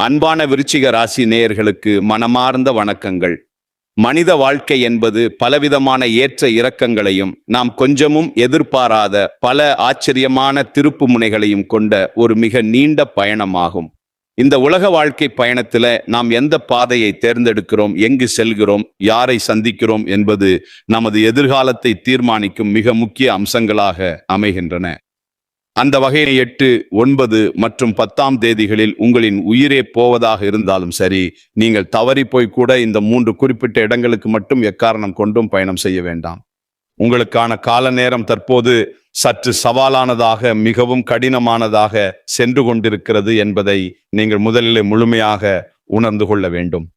அன்பான விருச்சிக ராசி நேயர்களுக்கு மனமார்ந்த வணக்கங்கள். மனித வாழ்க்கை என்பது பலவிதமான ஏற்ற இறக்கங்களையும் நாம் கொஞ்சமும் எதிர்பாராத பல ஆச்சரியமான திருப்பு முனைகளையும் கொண்ட ஒரு மிக நீண்ட பயணமாகும். இந்த உலக வாழ்க்கை பயணத்துல நாம் எந்த பாதையை தேர்ந்தெடுக்கிறோம், எங்கு செல்கிறோம், யாரை சந்திக்கிறோம் என்பது நமது எதிர்காலத்தை தீர்மானிக்கும் மிக முக்கிய அம்சங்களாக அமைகின்றன. அந்த வகையை 8, 9 மற்றும் 10ஆம் தேதிகளில் உங்களின் உயிரே போவதாக இருந்தாலும் சரி, நீங்கள் தவறி போய் கூட இந்த 3 குறிப்பிட்ட இடங்களுக்கு மட்டும் எக்காரணம் கொண்டும் பயணம் செய்ய வேண்டாம். உங்களுக்கான கால நேரம் தற்போது சற்று சவாலானதாக, மிகவும் கடினமானதாக சென்று கொண்டிருக்கிறது என்பதை நீங்கள் முதலில் முழுமையாக உணர்ந்து கொள்ள வேண்டும்.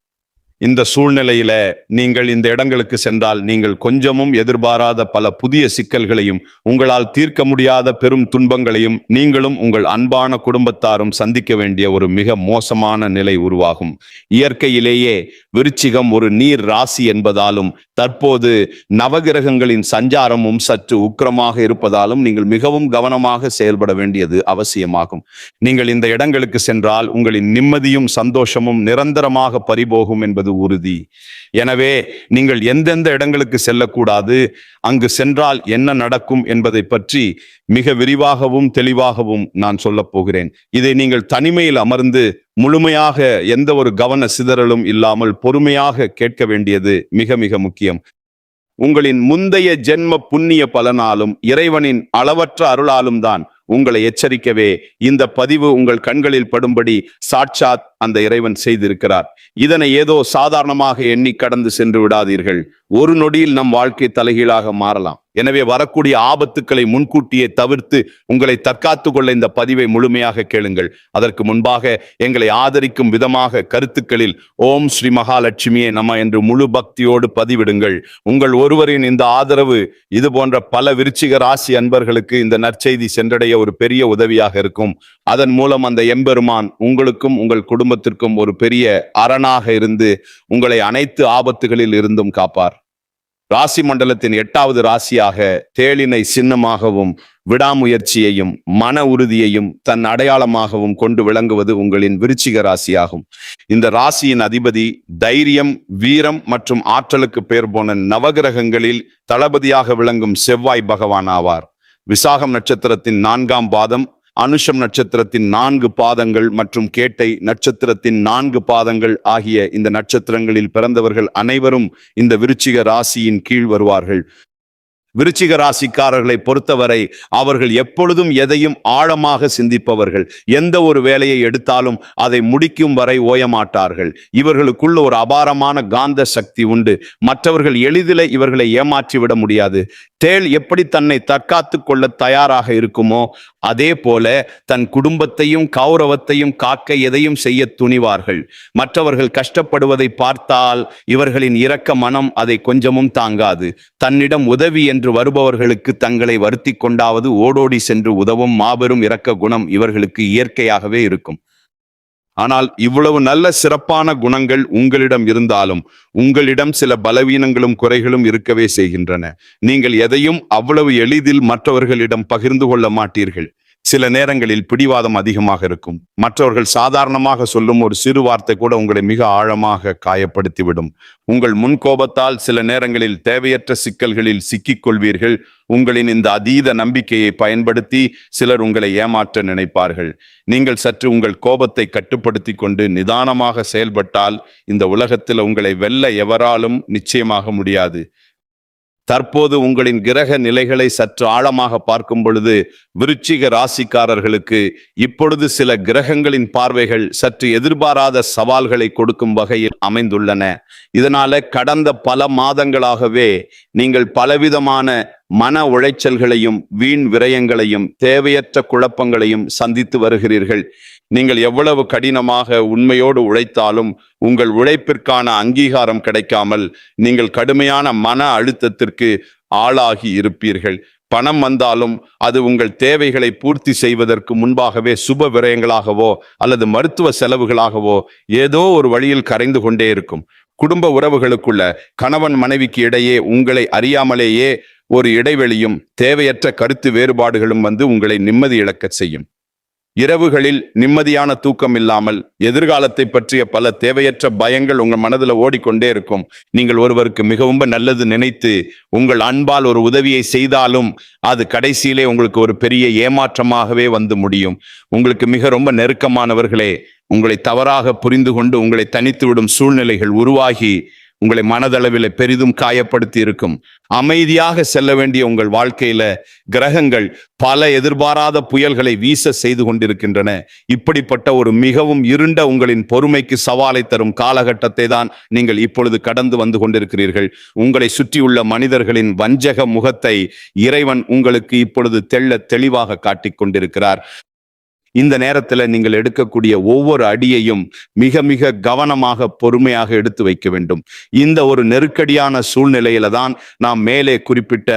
இந்த சூழ்நிலையில நீங்கள் இந்த இடங்களுக்கு சென்றால் நீங்கள் கொஞ்சமும் எதிர்பாராத பல புதிய சிக்கல்களையும், உங்களால் தீர்க்க முடியாத பெரும் துன்பங்களையும் நீங்களும் உங்கள் அன்பான குடும்பத்தாரும் சந்திக்க வேண்டிய ஒரு மிக மோசமான நிலை உருவாகும். இயற்கையிலேயே விருச்சிகம் ஒரு நீர் ராசி என்பதாலும் தற்போது நவகிரகங்களின் சஞ்சாரமும் சற்று உக்கிரமாக இருப்பதாலும் நீங்கள் மிகவும் கவனமாக செயல்பட வேண்டியது அவசியமாகும். நீங்கள் இந்த இடங்களுக்கு சென்றால் உங்களின் நிம்மதியும் சந்தோஷமும் நிரந்தரமாக பறிபோகும் என்பது உறுதி. எனவே நீங்கள் எந்தெந்த இடங்களுக்கு செல்லக்கூடாது, அங்கு சென்றால் என்ன நடக்கும் என்பதை பற்றி மிக விரிவாகவும் தெளிவாகவும் நான் சொல்லப் போகிறேன். இதை நீங்கள் தனிமையில் அமர்ந்து முழுமையாக எந்த ஒரு கவன சிதறலும் இல்லாமல் பொறுமையாக கேட்க வேண்டியது மிக மிக முக்கியம். உங்களின் முந்தைய ஜென்ம புண்ணிய பலனாலும் இறைவனின் அளவற்ற அருளாலும் தான் உங்களை எச்சரிக்கவே இந்த பதிவு உங்கள் கண்களில் படும்படி சாட்சாத் அந்த இறைவன் செய்திருக்கிறார். இதனை ஏதோ சாதாரணமாக எண்ணி கடந்து சென்று விடாதீர்கள். ஒரு நொடியில் நம் வாழ்க்கை தலைகீழாக மாறலாம். எனவே வரக்கூடிய ஆபத்துக்களை முன்கூட்டியே தவிர்த்து உங்களை தற்காத்து கொள்ள இந்த பதிவை முழுமையாக கேளுங்கள். அதற்கு முன்பாக எங்களை ஆதரிக்கும் விதமாக கருத்துக்களில் ஓம் ஸ்ரீ மகாலட்சுமியே நம என்று முழு பக்தியோடு பதிவிடுங்கள். உங்கள் ஒருவரின் இந்த ஆதரவு இது போன்ற பல விருச்சிக ராசி அன்பர்களுக்கு இந்த நற்செய்தி சென்றடைய ஒரு பெரிய உதவியாக இருக்கும். அதன் மூலம் அந்த எம்பெருமான் உங்களுக்கும் உங்கள் குடும்பத்திற்கும் ஒரு பெரிய அரணாக இருந்து உங்களை அனைத்து ஆபத்துகளில் இருந்தும் காப்பார். ராசி மண்டலத்தின் 8வது ராசியாக தேளினை சின்னமாகவும் விடாமுயற்சியையும் மன உறுதியையும் தன் அடையாளமாகவும் கொண்டு விளங்குவது உங்களின் விருச்சிக ராசியாகும். இந்த ராசியின் அதிபதி தைரியம், வீரம் மற்றும் ஆற்றலுக்கு பெயர் போன நவகிரகங்களில் தளபதியாக விளங்கும் செவ்வாய் பகவான் ஆவார். விசாகம் நட்சத்திரத்தின் 4ஆம் பாதம், அனுஷம் நட்சத்திரத்தின் 4 பாதங்கள் மற்றும் கேட்டை நட்சத்திரத்தின் 4 பாதங்கள் ஆகிய இந்த நட்சத்திரங்களில் பிறந்தவர்கள் அனைவரும் இந்த விருச்சிக ராசியின் கீழ் வருவார்கள். விருச்சிக ராசிக்காரர்களை பொறுத்தவரை அவர்கள் எப்பொழுதும் எதையும் ஆழமாக சிந்திப்பவர்கள். எந்த ஒரு வேலையை எடுத்தாலும் அதை முடிக்கும் வரை ஓயமாட்டார்கள். இவர்களுக்குள்ள ஒரு அபாரமான காந்த சக்தி உண்டு. மற்றவர்கள் எளிதில் இவர்களை ஏமாற்றிவிட முடியாது. தேள் எப்படி தன்னை தற்காத்து கொள்ள தயாராக இருக்குமோ அதே போல தன் குடும்பத்தையும் கௌரவத்தையும் காக்க எதையும் செய்ய துணிவார்கள். மற்றவர்கள் கஷ்டப்படுவதை பார்த்தால் இவர்களின் இரக்க மனம் அதை கொஞ்சமும் தாங்காது. தன்னிடம் உதவி என்று வருபவர்களுக்கு தங்களை வருத்தி கொண்டாவது ஓடோடி சென்று உதவும் மாபெரும் இரக்க குணம் இவர்களுக்கு இயற்கையாகவே இருக்கும். ஆனால் இவ்வளவு நல்ல சிறப்பான குணங்கள் உங்களிடம் இருந்தாலும் உங்களிடம் சில பலவீனங்களும் குறைகளும் இருக்கவே செய்கின்றன. நீங்கள் எதையும் அவ்வளவு எளிதில் மற்றவர்களிடம் பகிர்ந்து கொள்ள மாட்டீர்கள். சில நேரங்களில் பிடிவாதம் அதிகமாக இருக்கும். மற்றவர்கள் சாதாரணமாக சொல்லும் ஒரு சிறு வார்த்தை கூட உங்களை மிக ஆழமாக காயப்படுத்திவிடும். உங்கள் முன்கோபத்தால் சில நேரங்களில் தேவையற்ற சிக்கல்களில் சிக்கிக் கொள்வீர்கள். உங்களின் இந்த அதீத நம்பிக்கையை பயன்படுத்தி சிலர் உங்களை ஏமாற்ற நினைப்பார்கள். நீங்கள் சற்று உங்கள் கோபத்தை கட்டுப்படுத்தி கொண்டு நிதானமாக செயல்பட்டால் இந்த உலகத்தில் உங்களை வெல்ல எவராலும் நிச்சயமாக முடியாது. தற்போது உங்களின் கிரக நிலைகளை சற்று ஆழமாக பார்க்கும் பொழுது விருச்சிக ராசிக்காரர்களுக்கு இப்பொழுது சில கிரகங்களின் பார்வைகள் சற்று எதிர்பாராத சவால்களை கொடுக்கும் வகையில் அமைந்துள்ளன. இதனால கடந்த பல மாதங்களாகவே நீங்கள் பலவிதமான மன உளைச்சல்களையும் வீண் விரயங்களையும் தேவையற்ற குழப்பங்களையும் சந்தித்து வருகிறீர்கள். நீங்கள் எவ்வளவு கடினமாக உண்மையோடு உழைத்தாலும் உங்கள் உழைப்பிற்கான அங்கீகாரம் கிடைக்காமல் நீங்கள் கடுமையான மன அழுத்தத்திற்கு ஆளாகி இருப்பீர்கள். பணம் வந்தாலும் அது உங்கள் தேவைகளை பூர்த்தி செய்வதற்கு முன்பாகவே சுப விரயங்களாகவோ அல்லது மருத்துவ செலவுகளாகவோ ஏதோ ஒரு வழியில் கரைந்து கொண்டே இருக்கும். குடும்ப உறவுகளுக்குள்ள கணவன் மனைவிக்கு இடையே உங்களை அறியாமலேயே ஒரு இடைவெளியும் தேவையற்ற கருத்து வேறுபாடுகளும் வந்து உங்களை நிம்மதி இழக்க செய்யும். இரவுகளில் நிம்மதியான தூக்கம் இல்லாமல் எதிர்காலத்தை பற்றிய பல தேவையற்ற பயங்கள் உங்கள் மனதில் ஓடிக்கொண்டே இருக்கும். நீங்கள் ஒருவருக்கு மிகவும் நல்லது நினைத்து உங்கள் அன்பால் ஒரு உதவியை செய்தாலும் அது கடைசியிலே உங்களுக்கு ஒரு பெரிய ஏமாற்றமாகவே வந்து முடியும். உங்களுக்கு ரொம்ப நெருக்கமானவர்களே உங்களை தவறாக புரிந்து கொண்டு உங்களை தனித்து விடும் சூழ்நிலைகள் உருவாகி உங்களை மனதளவில் பெரிதும் காயப்படுத்தி இருக்கும். அமைதியாக செல்ல வேண்டிய உங்கள் வாழ்க்கையில கிரகங்கள் பல எதிர்பாராத புயல்களை வீச செய்து கொண்டிருக்கின்றன. இப்படிப்பட்ட ஒரு மிகவும் இருண்ட உங்களின் பொறுமைக்கு சவாலை தரும் காலகட்டத்தை தான் நீங்கள் இப்பொழுது கடந்து வந்து கொண்டிருக்கிறீர்கள். உங்களை சுற்றியுள்ள மனிதர்களின் வஞ்சக முகத்தை இறைவன் உங்களுக்கு இப்பொழுது தெளிவாக காட்டிக் கொண்டிருக்கிறார். இந்த நேரத்தில் நீங்கள் எடுக்கக்கூடிய ஒவ்வொரு அடியையும் மிக கவனமாக பொறுமையாக எடுத்து வைக்க வேண்டும். இந்த ஒரு நெருக்கடியான சூழ்நிலையில தான் நாம் மேலே குறிப்பிட்ட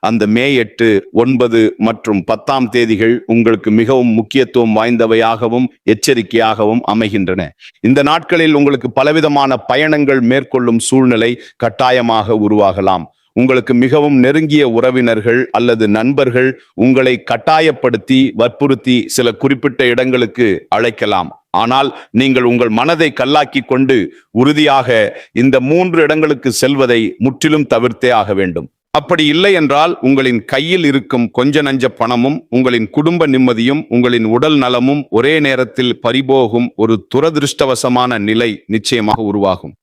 அந்த மே 8, 9 மற்றும் 10ஆம் தேதிகள் உங்களுக்கு மிகவும் முக்கியத்துவம் வாய்ந்தவையாகவும் எச்சரிக்கையாகவும் அமைகின்றன. இந்த நாட்களில் உங்களுக்கு பலவிதமான பயணங்கள் மேற்கொள்ளும் சூழ்நிலை கட்டாயமாக உருவாகலாம். உங்களுக்கு மிகவும் நெருங்கிய உறவினர்கள் அல்லது நண்பர்கள் உங்களை கட்டாயப்படுத்தி வற்புறுத்தி சில குறிப்பிட்ட இடங்களுக்கு அழைக்கலாம். ஆனால் நீங்கள் உங்கள் மனதை கல்லாக்கி கொண்டு உறுதியாக இந்த 3 இடங்களுக்கு செல்வதை முற்றிலும் தவிர்த்தே ஆக வேண்டும். அப்படி இல்லை என்றால் உங்களின் கையில் இருக்கும் கொஞ்ச நஞ்ச பணமும் உங்களின் குடும்ப நிம்மதியும் உங்களின் உடல் நலமும் ஒரே நேரத்தில் பறிபோகும் ஒரு துரதிருஷ்டவசமான நிலை நிச்சயமாக உருவாகும்.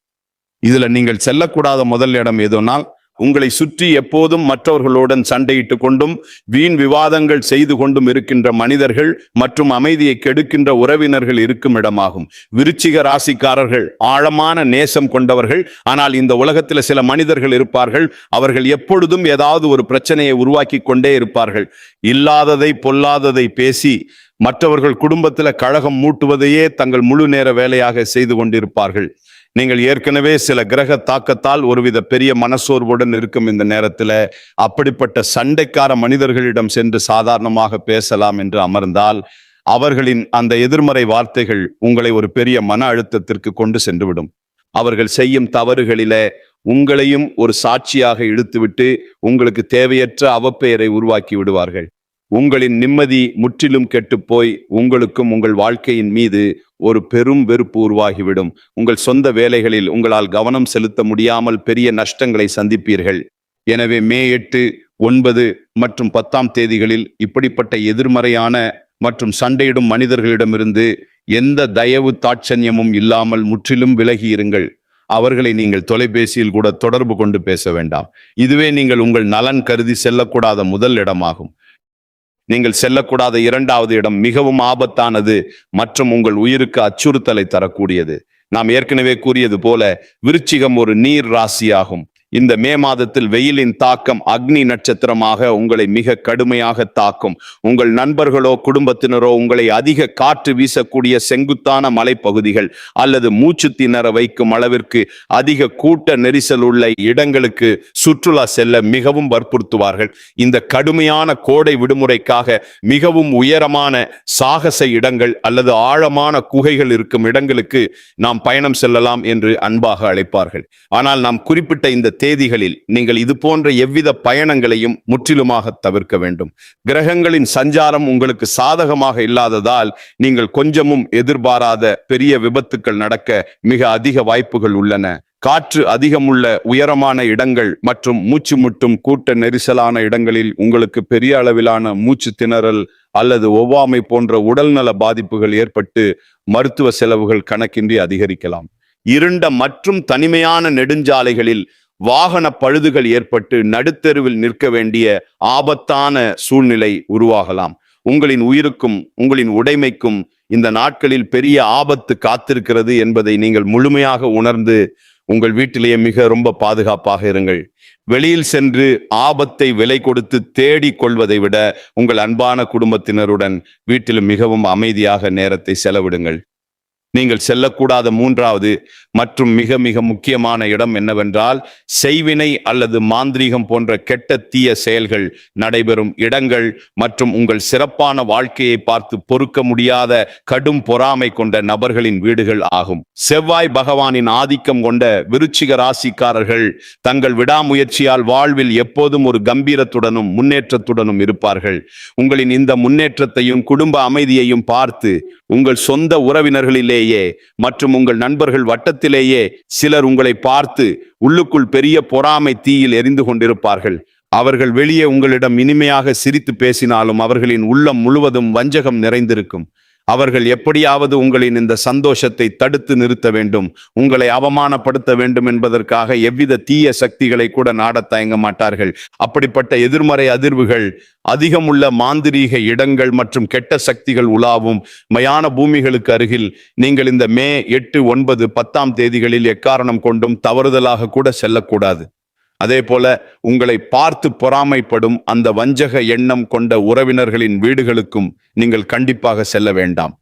இதுல நீங்கள் செல்லக்கூடாத முதல் இடம் எதுனால் உங்களை சுற்றி எப்போதும் மற்றவர்களுடன் சண்டையிட்டு கொண்டும் வீண் விவாதங்கள் செய்து கொண்டும் இருக்கின்ற மனிதர்கள் மற்றும் அமைதியை கெடுக்கின்ற உறவினர்கள் இருக்கும் இடமாகும். விருச்சிக ராசிக்காரர்கள் ஆழமான நேசம் கொண்டவர்கள். ஆனால் இந்த உலகத்தில் சில மனிதர்கள் இருப்பார்கள், அவர்கள் எப்பொழுதும் ஏதாவது ஒரு பிரச்சனையை உருவாக்கி கொண்டே இருப்பார்கள். இல்லாததை பொல்லாததை பேசி மற்றவர்கள் குடும்பத்தில் கழகம் மூட்டுவதையே தங்கள் முழு நேர வேலையாக செய்து கொண்டிருப்பார்கள். நீங்கள் ஏற்கனவே சில கிரக தாக்கத்தால் ஒருவித பெரிய மனசோர்வுடன் இருக்கும் இந்த நேரத்தில் அப்படிப்பட்ட சண்டைக்கார மனிதர்களிடம் சென்று சாதாரணமாக பேசலாம் என்று அமர்ந்தால் அவர்களின் அந்த எதிர்மறை வார்த்தைகள் உங்களை ஒரு பெரிய மன அழுத்தத்திற்கு கொண்டு சென்றுவிடும். அவர்கள் செய்யும் தவறுகளில உங்களையும் ஒரு சாட்சியாக இழுத்துவிட்டு உங்களுக்கு தேவையற்ற அவப்பெயரை உருவாக்கி விடுவார்கள். உங்களின் நிம்மதி முற்றிலும் கெட்டுப்போய் உங்களுக்கும் உங்கள் வாழ்க்கையின் மீது ஒரு பெரும் வெறுப்பு உருவாகிவிடும். உங்கள் சொந்த வேலைகளில் உங்களால் கவனம் செலுத்த முடியாமல் பெரிய நஷ்டங்களை சந்திப்பீர்கள். எனவே மே 8, 9 மற்றும் 10ஆம் தேதிகளில் இப்படிப்பட்ட எதிர்மறையான மற்றும் சண்டையிடும் மனிதர்களிடமிருந்து எந்த தயவு தாட்சண்யமும் இல்லாமல் முற்றிலும் விலகி இருங்கள். அவர்களை நீங்கள் தொலைபேசியில் கூட தொடர்பு கொண்டு பேச வேண்டாம். இதுவே நீங்கள் உங்கள் நலன் கருதி செல்லக்கூடாத முதல் இடமாகும். நீங்கள் செல்லக்கூடாத 2வது இடம் மிகவும் ஆபத்தானது மற்றும் உங்கள் உயிருக்கு அச்சுறுத்தலை தரக்கூடியது. நாம் ஏற்கனவே கூறியது போல விருச்சிகம் ஒரு நீர் ராசியாகும். இந்த மே மாதத்தில் வெயிலின் தாக்கம் அக்னி நட்சத்திரமாக உங்களை மிக கடுமையாக தாக்கும். உங்கள் நண்பர்களோ குடும்பத்தினரோ உங்களை அதிக காற்று வீசக்கூடிய செங்குத்தான மலைப்பகுதிகள் அல்லது மூச்சு திணற வைக்கும் அளவிற்கு அதிக கூட்ட நெரிசல் உள்ள இடங்களுக்கு சுற்றுலா செல்ல மிகவும் வற்புறுத்துவார்கள். இந்த கடுமையான கோடை விடுமுறைக்காக மிகவும் உயரமான சாகச இடங்கள் அல்லது ஆழமான குகைகள் இருக்கும் இடங்களுக்கு நாம் பயணம் செல்லலாம் என்று அன்பாக அழைப்பார்கள். ஆனால் நாம் குறிப்பிட்ட இந்த தேதிகளில் நீங்கள் இது போன்ற எவ்வித பயணங்களையும் முற்றிலுமாக தவிர்க்க வேண்டும். கிரகங்களின் சஞ்சாரம் உங்களுக்கு சாதகமாக இல்லாததால் நீங்கள் கொஞ்சமும் எதிர்பாராத பெரிய விபத்துக்கள் நடக்க மிக அதிக வாய்ப்புகள் உள்ளன. காற்று அதிகமுள்ள உயரமான இடங்கள் மற்றும் மூச்சு முட்டும் கூட்ட நெரிசலான இடங்களில் உங்களுக்கு பெரிய அளவிலான மூச்சு திணறல் அல்லது ஒவ்வாமை போன்ற உடல்நல பாதிப்புகள் ஏற்பட்டு மருத்துவ செலவுகள் கணக்கின்றி அதிகரிக்கலாம். இருண்ட மற்றும் தனிமையான நெடுஞ்சாலைகளில் வாகன பழுதுகள் ஏற்பட்டு நடுத்தெருவில் நிற்க வேண்டிய ஆபத்தான சூழ்நிலை உருவாகலாம். உங்களின் உயிருக்கும் உங்களின் உடைமைக்கும் இந்த நாட்களில் பெரிய ஆபத்து காத்திருக்கிறது என்பதை நீங்கள் முழுமையாக உணர்ந்து உங்கள் வீட்டிலேயே ரொம்ப பாதுகாப்பாக இருங்கள். வெளியில் சென்று ஆபத்தை விலை கொடுத்து தேடி கொள்வதை விட உங்கள் அன்பான குடும்பத்தினருடன் வீட்டில் மிகவும் அமைதியாக நேரத்தை செலவிடுங்கள். நீங்கள் செல்லக்கூடாத மூன்றாவது மற்றும் மிக மிக முக்கியமான இடம் என்னவென்றால், செய்வினை அல்லது மாந்திரீகம் போன்ற கெட்ட தீய செயல்கள் நடைபெறும் இடங்கள் மற்றும் உங்கள் சிறப்பான வாழ்க்கையை பார்த்து பொறுக்க முடியாத கடும் பொறாமை கொண்ட நபர்களின் வீடுகள் ஆகும். செவ்வாய் பகவானின் ஆதிக்கம் கொண்ட விருச்சிக ராசிக்காரர்கள் தங்கள் விடாமுயற்சியால் வாழ்வில் எப்போதும் ஒரு கம்பீரத்துடனும் முன்னேற்றத்துடனும் இருப்பார்கள். உங்களின் இந்த முன்னேற்றத்தையும் குடும்ப அமைதியையும் பார்த்து உங்கள் சொந்த உறவினர்களிலேயே மற்றும் உங்கள் நண்பர்கள் வட்டத்திலேயே சிலர் உங்களை பார்த்து உள்ளுக்குள் பெரிய பொறாமை தீயில் எரிந்து கொண்டிருப்பார்கள். அவர்கள் வெளியே உங்களிடம் இனிமையாக சிரித்து பேசினாலும் அவர்களின் உள்ளம் முழுவதும் வஞ்சகம் நிறைந்திருக்கும். அவர்கள் எப்படியாவது உங்களின் இந்த சந்தோஷத்தை தடுத்து நிறுத்த வேண்டும், உங்களை அவமானப்படுத்த வேண்டும் என்பதற்காக எவ்வித தீய சக்திகளை கூட நாடத் தயங்க மாட்டார்கள். அப்படிப்பட்ட எதிர்மறை அதிர்வுகள் அதிகம் உள்ள மாந்திரீக இடங்கள் மற்றும் கெட்ட சக்திகள் உலாவும் மயான பூமிகளுக்கு அருகில் நீங்கள் இந்த மே 8, 9, 10 தேதிகளில் எக்காரணம் கொண்டும் தவறுதலாக கூட செல்லக்கூடாது. அதே போல உங்களை பார்த்து பொறாமைப்படும் அந்த வஞ்சக எண்ணம் கொண்ட உறவினர்களின் வீடுகளுக்கும் நீங்கள் கண்டிப்பாக செல்ல வேண்டாம்.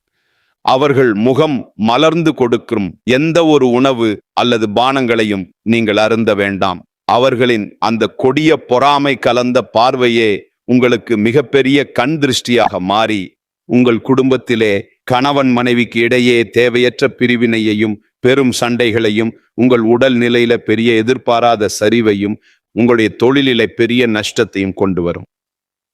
அவர்கள் முகம் மலர்ந்து கொடுக்கும் எந்த ஒரு உணவு அல்லது பானங்களையும் நீங்கள் அருந்த வேண்டாம். அவர்களின் அந்த கொடிய பொறாமை கலந்த பார்வையே உங்களுக்கு மிகப்பெரிய கண் திருஷ்டியாக மாறி உங்கள் குடும்பத்திலே கணவன் மனைவிக்கு இடையே தேவையற்ற பிரிவினையையும் பெரும் சண்டைகளையும், உங்கள் உடல் நிலையில பெரிய எதிர்பாராத சரிவையும், உங்களுடைய தொழிலில பெரிய நஷ்டத்தையும் கொண்டு வரும்.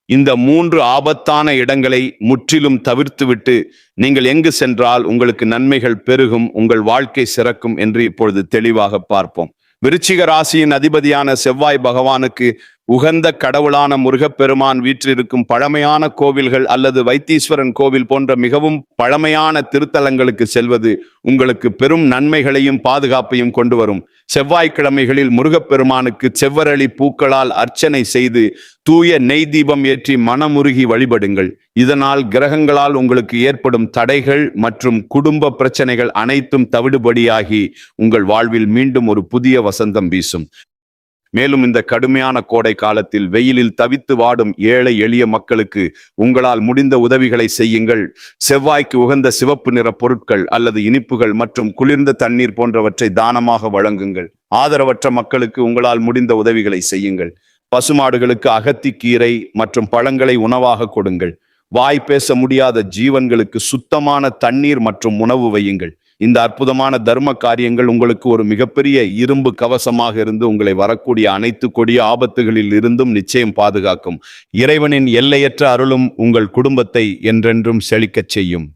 இந்த 3 ஆபத்தான இடங்களை முற்றிலும் தவிர்த்துவிட்டு நீங்கள் எங்கு சென்றால் உங்களுக்கு நன்மைகள் பெருகும், உங்கள் வாழ்க்கை சிறக்கும் என்று இப்பொழுது தெளிவாக பார்ப்போம். விருச்சிக ராசியின் அதிபதியான செவ்வாய் பகவானுக்கு உகந்த கடவுளான முருகப்பெருமான் வீற்றிருக்கும் பழமையான கோவில்கள் அல்லது வைத்தீஸ்வரன் கோவில் போன்ற மிகவும் பழமையான திருத்தலங்களுக்கு செல்வது உங்களுக்கு பெரும் நன்மைகளையும் பாதுகாப்பையும் கொண்டு வரும். செவ்வாய்க்கிழமைகளில் முருகப்பெருமானுக்கு செவ்வரளி பூக்களால் அர்ச்சனை செய்து தூய நெய் தீபம் ஏற்றி மனமுருகி வழிபடுங்கள். இதனால் கிரகங்களால் உங்களுக்கு ஏற்படும் தடைகள் மற்றும் குடும்ப பிரச்சனைகள் அனைத்தும் தவிடுபடியாகி உங்கள் வாழ்வில் மீண்டும் ஒரு புதிய வசந்தம் வீசும். மேலும் இந்த கடுமையான கோடை காலத்தில் வெயிலில் தவித்து வாடும் ஏழை எளிய மக்களுக்கு உங்களால் முடிந்த உதவிகளை செய்யுங்கள். செவ்வாய்க்கு உகந்த சிவப்பு நிற பொருட்கள் அல்லது இனிப்புகள் மற்றும் குளிர்ந்த தண்ணீர் போன்றவற்றை தானமாக வழங்குங்கள். ஆதரவற்ற மக்களுக்கு உங்களால் முடிந்த உதவிகளை செய்யுங்கள். பசுமாடுகளுக்கு அகத்திக்கீரை மற்றும் பழங்களை உணவாக கொடுங்கள். வாய் பேச முடியாத ஜீவன்களுக்கு சுத்தமான தண்ணீர் மற்றும் உணவு வையுங்கள். இந்த அற்புதமான தர்ம காரியங்கள் உங்களுக்கு ஒரு மிகப்பெரிய இரும்பு கவசமாக இருந்து உங்களை வரக்கூடிய அனைத்து கொடிய ஆபத்துகளில் இருந்தும் நிச்சயம் பாதுகாக்கும். இறைவனின் எல்லையற்ற அருளும் உங்கள் குடும்பத்தை என்றென்றும் செழிக்கச் செய்யும்.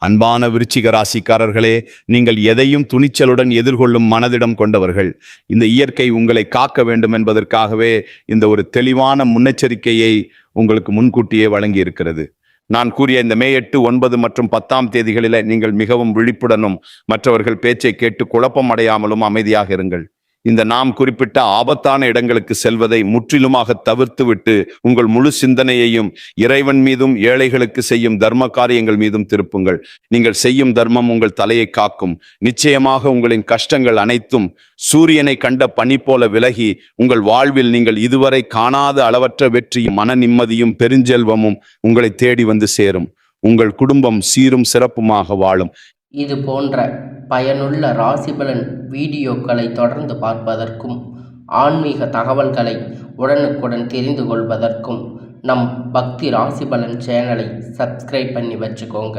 அன்பான விருச்சிக ராசிக்காரர்களே, நீங்கள் எதையும் துணிச்சலுடன் எதிர்கொள்ளும் மனதிடம் கொண்டவர்கள். இந்த இயற்கை உங்களை காக்க வேண்டும் என்பதற்காகவே இந்த ஒரு தெளிவான முன்னெச்சரிக்கையை உங்களுக்கு முன்கூட்டியே வழங்கி இருக்கிறது. நான் கூறிய இந்த மே 8, 9 மற்றும் 10 தேதிகளில் நீங்கள் மிகவும் விழிப்புடனும் மற்றவர்கள் பேச்சை கேட்டு குழப்பம் அடையாமலும் அமைதியாக இருங்கள். இந்த நாம் குறிப்பிட்ட ஆபத்தான இடங்களுக்கு செல்வதை முற்றிலுமாக தவிர்த்துவிட்டு உங்கள் முழு சிந்தனையையும் இறைவன் மீதும் ஏழைகளுக்கு செய்யும் தர்ம காரியங்கள் மீதும் திருப்புங்கள். நீங்கள் செய்யும் தர்மம் உங்கள் தலையை காக்கும். நிச்சயமாக உங்களின் கஷ்டங்கள் அனைத்தும் சூரியனை கண்ட பனி போல விலகி உங்கள் வாழ்வில் நீங்கள் இதுவரை காணாத அளவற்ற வெற்றியும் மன நிம்மதியும் பெருஞ்செல்வமும் உங்களை தேடி வந்து சேரும். உங்கள் குடும்பம் சீரும் சிறப்புமாக வாழும். இது போன்ற பயனுள்ள ராசிபலன் வீடியோக்களை தொடர்ந்து பார்ப்பதற்கும் ஆன்மீக தகவல்களை உடனுக்குடன் தெரிந்து கொள்வதற்கும் நம் பக்தி ராசிபலன் சேனலை சப்ஸ்கிரைப் பண்ணி வச்சுக்கோங்க.